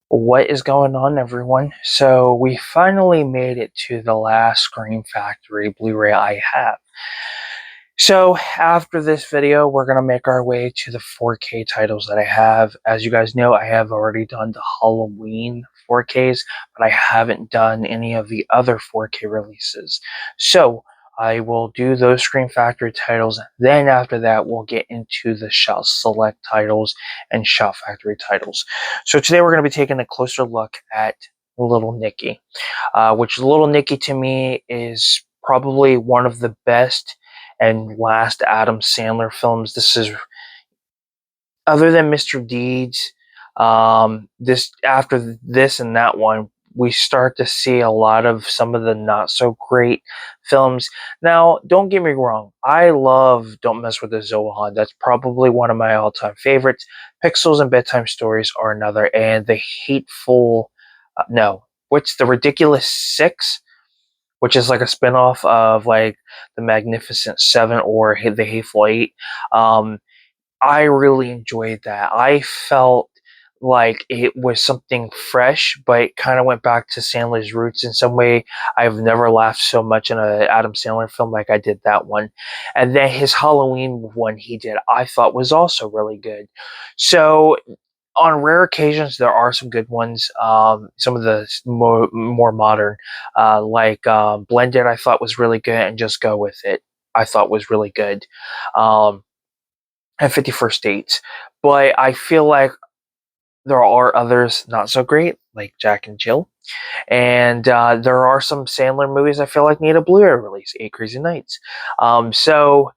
What is going on, everyone? So we finally made it to the last Scream Factory Blu-ray I have. So after this video, we're going to make our way to the 4K titles that I have. As you guys know, I have already done the Halloween 4Ks, but I haven't done any of the other 4K releases. So I will do those Scream Factory titles. Then after that, we'll get into the Shout Select titles and Shout Factory titles. So today we're going to be taking a closer look at Little Nicky, which Little Nicky to me is probably one of the best and last Adam Sandler films. This is, other than Mr. Deeds, this after this and that one, we start to see a lot of some of the not so great films. Now, don't get me wrong, I love Don't Mess with the Zohan. That's probably one of my all-time favorites. Pixels and Bedtime Stories are another, and The Hateful, no, what's The Ridiculous Six, which is like a spinoff of like the Magnificent Seven or the Hateful Eight. I really enjoyed that. I felt like it was something fresh, but it kind of went back to Sandler's roots in some way. I've never laughed so much in an Adam Sandler film like I did that one. And then his Halloween one he did, I thought was also really good. So on rare occasions, there are some good ones. Some of the more modern, like Blended, I thought was really good, and Just Go With It, I thought was really good. And 51st Dates. But I feel like there are others not so great, like Jack and Jill. And there are some Sandler movies I feel like need a Blu-ray release, Eight Crazy Nights. So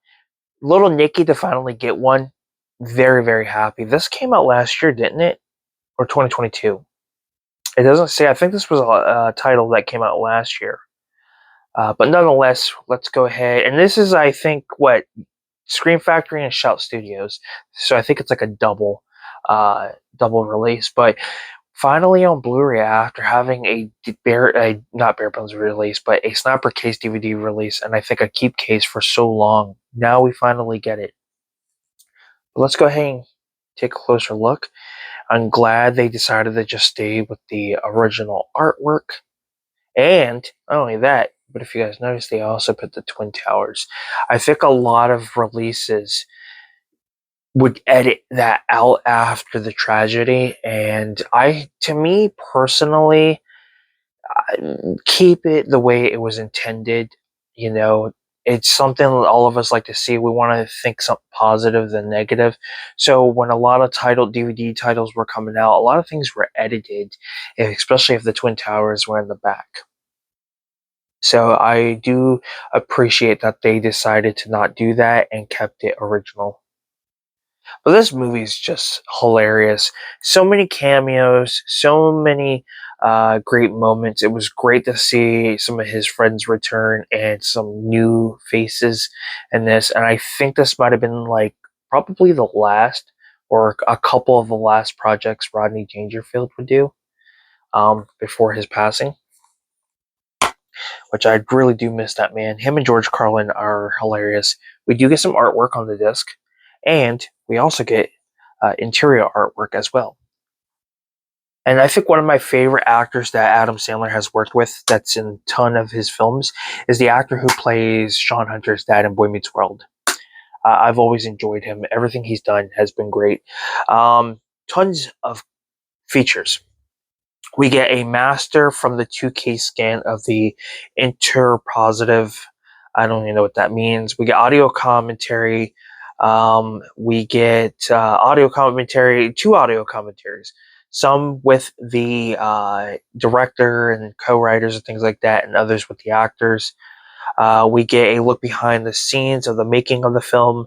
Little Nicky to finally get one, very, very happy. This came out last year, didn't it? Or 2022? It doesn't say. I think this was a title that came out last year. But nonetheless, let's go ahead. And this is, I think, what, Scream Factory and Shout Studios. So I think it's like a double release. But finally on Blu-ray, after having a not bare bones release, but a snapper case DVD release, and I think a keep case for so long, now we finally get it. But let's go ahead and take a closer look. I'm glad they decided to just stay with the original artwork. And not only that, but if you guys notice, they also put the Twin Towers. I think a lot of releases would edit that out after the tragedy, and to me personally, keep it the way it was intended. You know, it's something that all of us like to see. We want to think something positive than negative. So when a lot of DVD titles were coming out, a lot of things were edited, especially if the Twin Towers were in the back. So I do appreciate that they decided to not do that and kept it original. But this movie is just hilarious. So many cameos, so many great moments. It was great to see some of his friends return and some new faces in this. And I think this might have been like probably the last or a couple of the last projects Rodney Dangerfield would do before his passing, which I really do miss that man. Him and George Carlin are hilarious. We do get some artwork on the disc, and we also get interior artwork as well. And I think one of my favorite actors that Adam Sandler has worked with that's in a ton of his films is the actor who plays Sean Hunter's dad in Boy Meets World. I've always enjoyed him. Everything he's done has been great. Tons of features. We get a master from the 2K scan of the interpositive. I don't even know what that means. We get audio commentary. We get audio commentary, 2 audio commentaries. Some with the director and co-writers and things like that, and others with the actors. We get a look behind the scenes of the making of the film.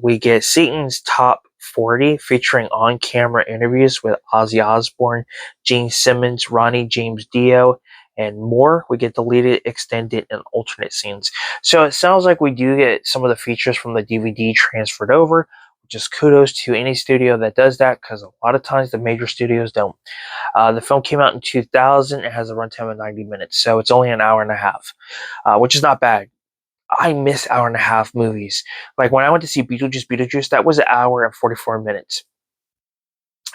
We get Satan's Top 40 featuring on-camera interviews with Ozzy Osbourne, Gene Simmons, Ronnie James Dio, and more. We get deleted, extended, and alternate scenes. So it sounds like we do get some of the features from the DVD transferred over. Just kudos to any studio that does that, because a lot of times the major studios don't. The film came out in 2000. It has a runtime of 90 minutes, so it's only an hour and a half, which is not bad. I miss hour and a half movies. Like when I went to see Beetlejuice, that was an hour and 44 minutes.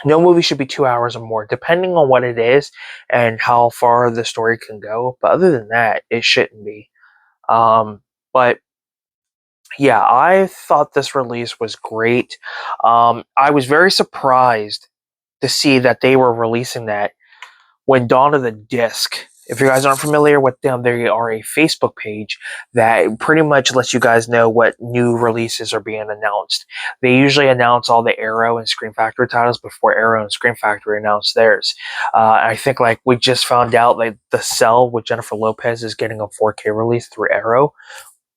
No movie should be 2 hours or more, depending on what it is and how far the story can go. But other than that, it shouldn't be. But yeah, I thought this release was great. I was very surprised to see that they were releasing that when Dawn of the Disc. If you guys aren't familiar with them, they are a Facebook page that pretty much lets you guys know what new releases are being announced. They usually announce all the Arrow and Scream Factory titles before Arrow and Scream Factory announce theirs. I think like we just found out that The Cell with Jennifer Lopez is getting a 4K release through Arrow,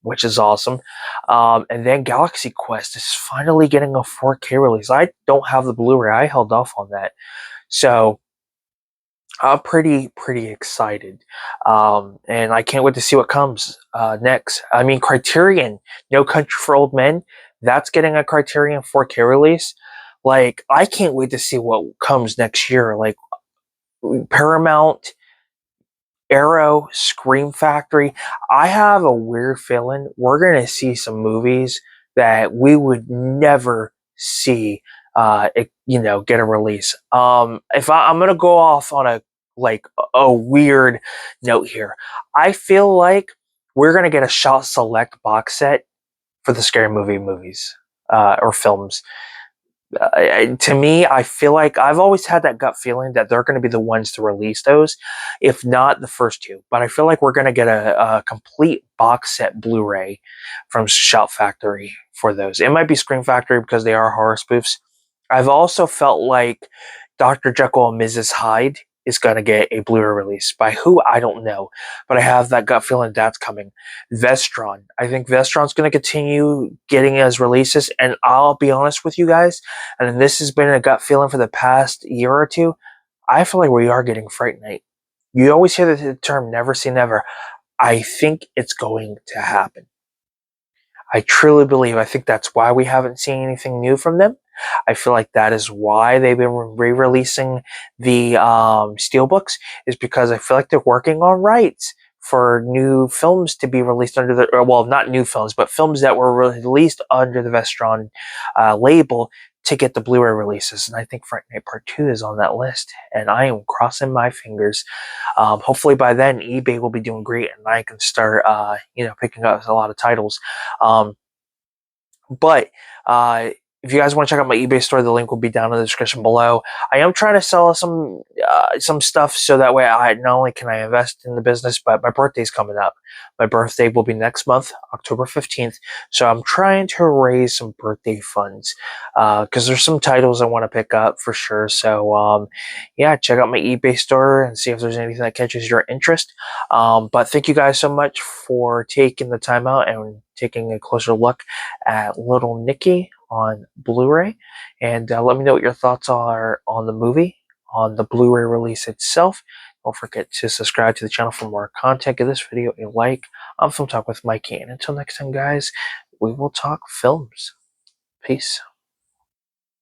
which is awesome. And then Galaxy Quest is finally getting a 4K release. I don't have the Blu-ray. I held off on that. So I'm pretty excited, and I can't wait to see what comes next. I mean, Criterion, No Country for Old Men, that's getting a Criterion 4K release. Like, I can't wait to see what comes next year. Like, Paramount, Arrow, Scream Factory. I have a weird feeling we're gonna see some movies that we would never see, get a release. If I'm gonna go off on a weird note here, I feel like we're gonna get a Shot Select box set for the Scary Movie movies or films. To me, I feel like I've always had that gut feeling that they're going to be the ones to release those, if not the first two. But I feel like we're going to get a complete box set Blu-ray from Shout Factory for those. It might be Scream Factory because they are horror spoofs. I've also felt like Dr. Jekyll and Mrs. Hyde is going to get a Blu-ray release. By who, I don't know. But I have that gut feeling that's coming. Vestron. I think Vestron's going to continue getting as releases. And I'll be honest with you guys, and this has been a gut feeling for the past year or two, I feel like we are getting Fright Night. You always hear the term never say never. I think it's going to happen. I truly believe. I think that's why we haven't seen anything new from them. I feel like that is why they've been re-releasing the steelbooks, is because I feel like they're working on rights for new films to be released under the, well, not new films, but films that were released under the Vestron label to get the Blu-ray releases. And I think Fright Night Part 2 is on that list. And I am crossing my fingers. Hopefully by then, eBay will be doing great and I can start, picking up a lot of titles. But if you guys want to check out my eBay store, the link will be down in the description below. I am trying to sell some stuff so that way I not only can I invest in the business, but my birthday's coming up. My birthday will be next month, October 15th. So I'm trying to raise some birthday funds because there's some titles I want to pick up for sure. So yeah, check out my eBay store and see if there's anything that catches your interest. But thank you guys so much for taking the time out and taking a closer look at Little Nicky on Blu-ray, and let me know what your thoughts are on the movie, on the Blu-ray release itself. Don't forget to subscribe to the channel for more content. Give this video a like. I'm Film Talk with Mikey, and until next time, guys, we will talk films. Peace.